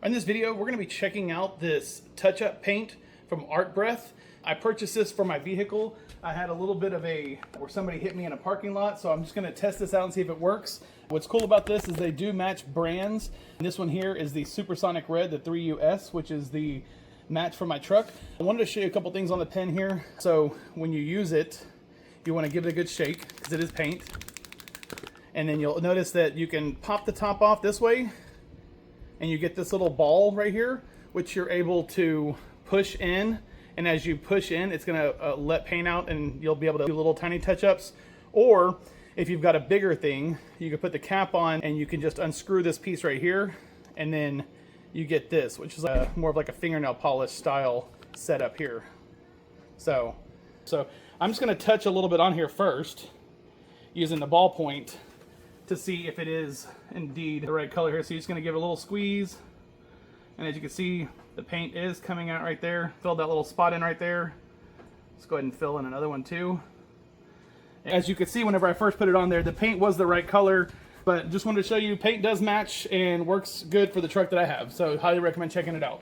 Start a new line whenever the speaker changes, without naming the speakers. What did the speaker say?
In this video, we're going to be checking out this touch-up paint from Art Breath. I purchased this for my vehicle. I had a little bit of where somebody hit me in a parking lot, so I'm just going to test this out and see if it works. What's cool about this is they do match brands. And this one here is the Supersonic Red, the 3US, which is the match for my truck. I wanted to show you a couple things on the pen here. So when you use it, you want to give it a good shake because it is paint. And then you'll notice that you can pop the top off this way, and you get this little ball right here, which you're able to push in. And as you push in, it's gonna let paint out, and you'll be able to do little tiny touch-ups. Or if you've got a bigger thing, you can put the cap on and you can just unscrew this piece right here, and then you get this, which is more of like a fingernail polish style setup here. So I'm just gonna touch a little bit on here first, using the ballpoint to see if it is indeed the right color here. So you're just gonna give it a little squeeze, and as you can see, the paint is coming out right there. Filled that little spot in right there. Let's go ahead and fill in another one too. As you can see, whenever I first put it on there, the paint was the right color, but just wanted to show you, paint does match and works good for the truck that I have. So highly recommend checking it out.